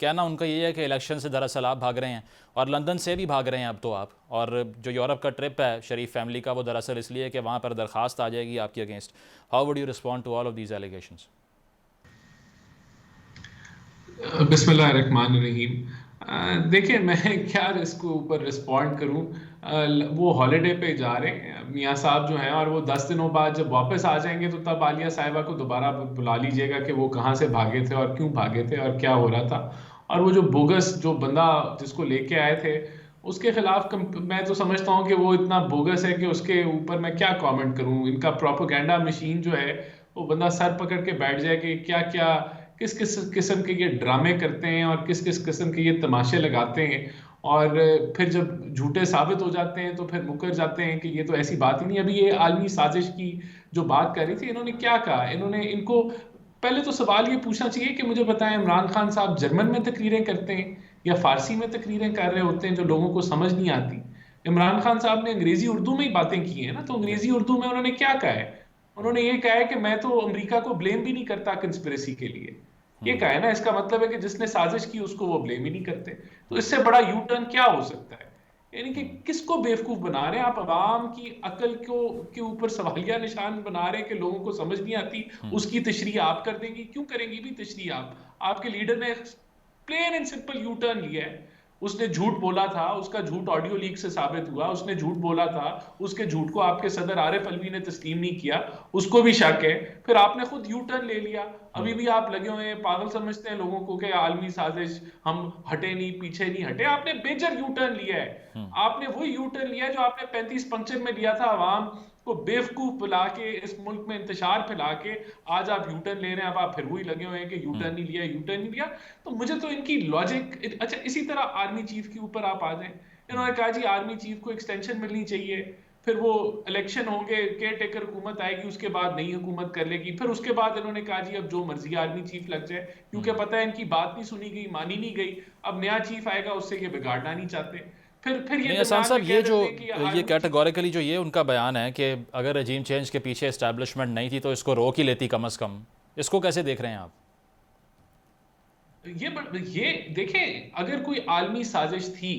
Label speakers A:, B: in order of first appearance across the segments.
A: कहना उनका ये है कि इलेक्शन से दरअसल आप भाग रहे हैं और लंदन से भी भाग रहे हैं अब तो आप, और जो यूरोप का ट्रिप है शरीफ फैमिली का वो दरअसल इसलिए कि वहाँ पर दरख्वास्त आ जाएगी आपके against. How would you respond to all of these allegations?
B: बिस्मिल्लाहिर्रहमानिर्रहीम। देखिए, मैं क्या इसको ऊपर रिस्पॉन्ड करूं। वो हॉलिडे पे जा रहे हैं मियाँ साहब जो हैं, और वो 10 दिनों बाद जब वापस आ जाएंगे तो तब आलिया साहिबा को दोबारा बुला लीजिएगा कि वो कहाँ से भागे थे और क्यों भागे थे और क्या हो रहा था। और वो जो बोगस जो बंदा जिसको लेके आए थे उसके खिलाफ मैं तो समझता हूँ कि वो इतना बोगस है कि उसके ऊपर मैं क्या कमेंट करूँ। इनका प्रोपोगंडा मशीन जो है वो बंदा सर पकड़ के बैठ जाए कि क्या क्या किस किस किस्म के ये ड्रामे करते हैं और किस किस किस्म के ये तमाशे लगाते हैं। और फिर जब झूठे साबित हो जाते हैं तो फिर मुकर जाते हैं कि ये तो ऐसी बात ही नहीं। अभी ये आलमी साजिश की जो बात कर रही थी, इन्होंने क्या कहा? इन्होंने इनको पहले तो सवाल ये पूछना चाहिए कि मुझे बताएं, इमरान खान साहब जर्मन में तकरीरें करते हैं या फारसी में तकरीरें कर रहे होते हैं जो लोगों को समझ नहीं आती? इमरान खान साहब ने अंग्रेजी उर्दू में ही बातें की है ना, तो
A: जी।
B: अंग्रेजी उर्दू में उन्होंने क्या कहा है? उन्होंने ये कहा है कि मैं तो अमेरिका को ब्लेम भी नहीं करता कंस्पिरेसी के लिए। ये कहा है ना, इसका मतलब है कि जिसने साजिश की उसको वो ब्लेम ही नहीं करते। तो इससे बड़ा यू टर्न क्या हो सकता है? यानी कि किसको बेवकूफ बना रहे हैं आप? अवाम की अकल को के ऊपर सवालिया निशान बना रहे हैं कि लोगों को समझ नहीं आती। उसकी तशरीह आप कर देंगी, क्यों करेंगी भी तशरीह आप? आपके लीडर ने plain and simple U turn लिया है। उसने झूठ बोला था, उसका झूठ ऑडियो लीक से साबित हुआ। उसने झूठ बोला था, उसके झूठ को आपके सदर आरिफ अलवी ने तस्लीम नहीं किया, उसको भी शक है। फिर आपने खुद यू टर्न ले लिया। अभी भी आप लगे हुए हैं, पागल समझते हैं लोगों को कि आलमी साजिश, हम हटे नहीं, पीछे नहीं हटे। आपने बेजर यू टर्न लिया है। आपने वही यू टर्न लिया है जो आपने 35 पंक्चर में लिया था, अवाम को बेवकूफ बुला के, इस मुल्क में इंतशार फैला के। आज आप यू टर्न ले रहे हैं, अब आप फिर वही लगे हुए हैं कि यू टर्न नहीं लिया, यू टर्न नहीं लिया। तो मुझे तो इनकी लॉजिक अच्छा। इसी तरह आर्मी चीफ के ऊपर आप आ जाएं। इन्होंने कहा जी आर्मी चीफ को एक्सटेंशन मिलनी चाहिए, फिर वो इलेक्शन होंगे, केयर टेकर हुकूमत आएगी, उसके बाद नई हुकूमत कर लेगी। फिर उसके बाद इन्होंने कहा जी अब जो मर्जी आर्मी चीफ लग जाए, क्योंकि पता है इनकी बात नहीं सुनी गई, मानी नहीं गई। अब नया चीफ आएगा, उससे ये बिगाड़ना नहीं चाहते। फिर ये
A: नहीं एहसान
B: दरमियान
A: साहब,
B: में कह
A: ये जो
B: देते हैं कि
A: ये
B: आर्मी चीफ।
A: कैटेगोरिकली जो ये उनका बयान है कि अगर रजीम चेंज के पीछे इस्टेब्लिशमेंट नहीं थी तो इसको रोक ही लेती कम अज़ कम, इसको कैसे देख रहे हैं आप?
B: ये देखें, अगर कोई आलमी साजिश थी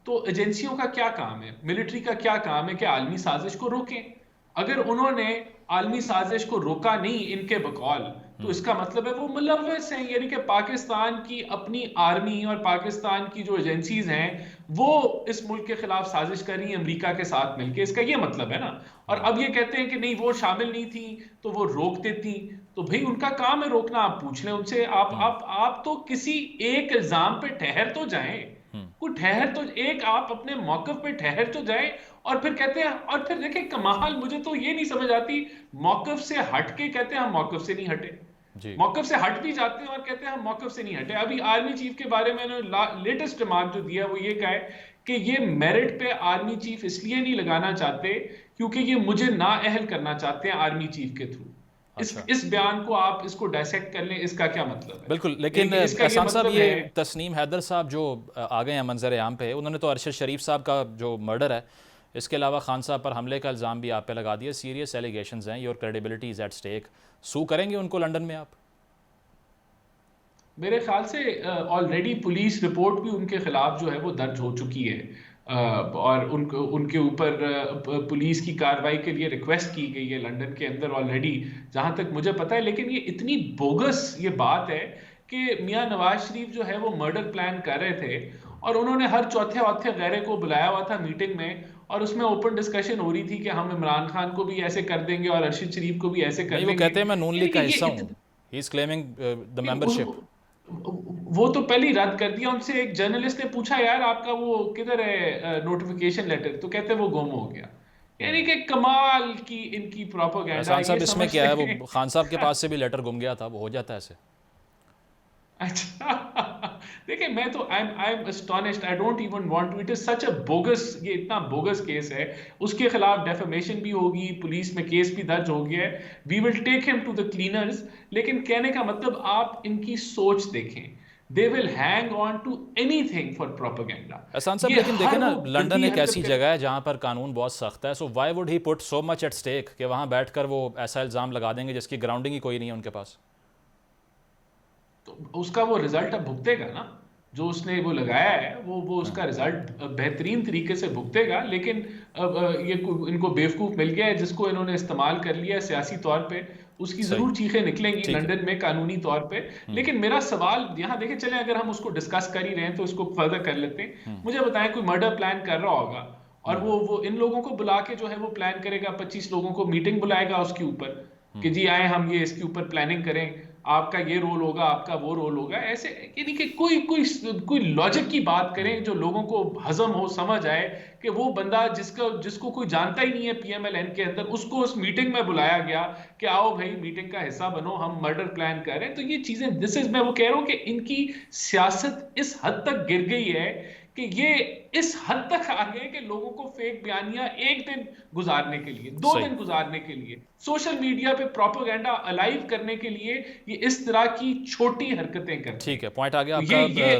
B: तो एजेंसियों का क्या काम है, मिलिट्री का क्या काम है कि आलमी साजिश को रोकें? अगर उन्होंने आलमी साजिश को रोका नहीं इनके बकौल, तो इसका मतलब है वो मुलव्वस हैं। यानी कि पाकिस्तान की अपनी आर्मी और पाकिस्तान की जो एजेंसीज हैं वो इस मुल्क के खिलाफ साजिश कर रही हैं अमेरिका के साथ मिलकर। इसका ये मतलब है ना। और अब ये कहते हैं कि नहीं वो शामिल नहीं थी तो वो रोक देती। तो भाई उनका काम है रोकना। आप पूछ लें उनसे। आप तो किसी एक इल्जाम पे ठहर तो जाएं। कोई ठहर तो, एक आप अपने मौकफ पे ठहर तो जाएं। और फिर कहते हैं, और फिर देखें कमाल, मुझे तो ये नहीं समझ आती। मौकफ से हट के कहते हैं हम मौकफ से नहीं हटे,
A: जी।
B: मौकफ से हट भी जाते हैं और कहते हैं हम मौकफ से नहीं हटे। अभी आर्मी चीफ के बारे में लेटेस्ट रिमार्क जो दिया वो ये कहा है कि ये मेरिट पे आर्मी चीफ इसलिए नहीं लगाना चाहते क्योंकि ये मुझे नाअहल करना चाहते हैं आर्मी चीफ के थ्रू।
A: अच्छा।
B: इस बयान को आप इसको डायसेक्ट कर लें, इसका क्या मतलब है?
A: बिल्कुल,
B: यानी
A: लेकिन
B: कि इसका ये
A: एहसान साहब,
B: मतलब
A: ये
B: है।
A: तस्नीम हैदर साहब जो आ गए हैं मंजर आम पे, उन्होंने तो अरशद शरीफ साहब का जो मर्डर है, इसके अलावा खान साहब पर हमले का इल्ज़ाम भी आप पे लगा दिया। सीरियस एलिगेशंस हैं, your credibility is at stake. Sue करेंगे उनको लंदन में आप?
B: मेरे ख्याल से ऑलरेडी पुलिस रिपोर्ट भी उनके खिलाफ जो है वो दर्ज हो चुकी है। और उनको उनके ऊपर पुलिस की कार्रवाई के लिए रिक्वेस्ट की गई है लंदन के अंदर ऑलरेडी, जहां तक मुझे पता है। लेकिन ये इतनी बोगस ये बात है कि मियां नवाज शरीफ जो है वो मर्डर प्लान कर रहे थे और उन्होंने हर चौथे औथे गैरे को बुलाया हुआ था मीटिंग में, और उसमें ओपन डिस्कशन हो रही थी कि हम इमरान खान को भी ऐसे कर देंगे और अरशद शरीफ को भी ऐसे कर
A: नहीं, वो
B: देंगे।
A: कहते हैं मैं नून
B: यानी
A: लीग का
B: कि
A: हिस्सा
B: ये
A: हूँ। He is claiming the membership.
B: उन, वो तो पहले ही रद्द कर दिया। उनसे एक जर्नलिस्ट ने पूछा यार आपका वो किधर है नोटिफिकेशन लेटर, तो कहते वो गुम हो गया। यानी कि कमाल की इनकी प्रोपेगेंडा,
A: एहसान
B: ये
A: साहब, इसमें क्या
B: समझते
A: है,
B: हैं।
A: वो खान साहब के पास से भी लेटर गुम गया था, वो हो जाता है ऐसे।
B: अच्छा। देखिए, मैं तो I am astonished, I don't even want to, it is such a bogus, ये इतना बोगस केस है। उसके खिलाफ डेफेमेशन भी होगी, पुलिस में केस भी दर्ज हो गया है। We will take him to the cleaners. लेकिन कहने का मतलब आप इनकी सोच देखें, they will hang on to anything for propaganda.
A: Ehsan साहब,
B: ये
A: लेकिन देखें
B: हर
A: ना,
B: वो
A: लंदन
B: गंदी
A: एक
B: हरकत
A: ऐसी
B: कर।
A: जगह है जहाँ पर कानून बहुत सख्त है। So why would he put so much at stake कि वहाँ बैठकर वो ऐसा इल्ज़ाम लगा देंगे जिसकी ग्राउंडिंग ही कोई नहीं है उनके पास?
B: तो उसका वो रिजल्ट अब भुगतेगा ना, जो उसने वो लगाया है वो
A: हम्म,
B: उसका रिजल्ट बेहतरीन तरीके से भुगतेगा। लेकिन अब इनको बेवकूफ मिल गया है जिसको इन्होंने इस्तेमाल कर लिया है सियासी तौर पे, उसकी
A: सही,
B: जरूर चीखें निकलेंगी
A: ठीक है।
B: लंदन में कानूनी तौर पे।
A: हम्म,
B: लेकिन मेरा सवाल यहाँ देखे चले, अगर हम उसको डिस्कस कर ही रहे हैं तो इसको फर्दर कर लेते हैं।
A: हम्म,
B: मुझे बताएं, कोई मर्डर प्लान कर रहा होगा और
A: हम्म,
B: वो इन लोगों को बुला के जो है वो प्लान करेगा, 25 लोगों को मीटिंग बुलाएगा उसके ऊपर कि
A: हम्म,
B: जी आए हम ये इसके ऊपर प्लानिंग करें, आपका ये रोल होगा, आपका वो रोल होगा, ऐसे यानी कि कोई कोई कोई लॉजिक की बात
A: हम्म,
B: करें जो लोगों को हजम हो, समझ आए कि वो बंदा जिसको कोई जानता ही नहीं है पीएमएलएन के अंदर, उसको उस मीटिंग में बुलाया गया कि आओ भाई मीटिंग का हिस्सा बनो, हम मर्डर प्लान कर रहे हैं। तो ये चीजें, दिस इज, मैं वो कह रहा हूं कि इनकी सियासत इस हद तक गिर गई है कि ये इस हद तक आ गए कि लोगों को फेक बयानियां एक दिन गुजारने के लिए, दो
A: सही,
B: दिन गुजारने के लिए, सोशल मीडिया पे प्रोपेगेंडा अलाइव करने के लिए ये इस तरह की छोटी हरकतें करते
A: ठीक है,
B: हैं।
A: पॉइंट आ गया
B: तो
A: आपका।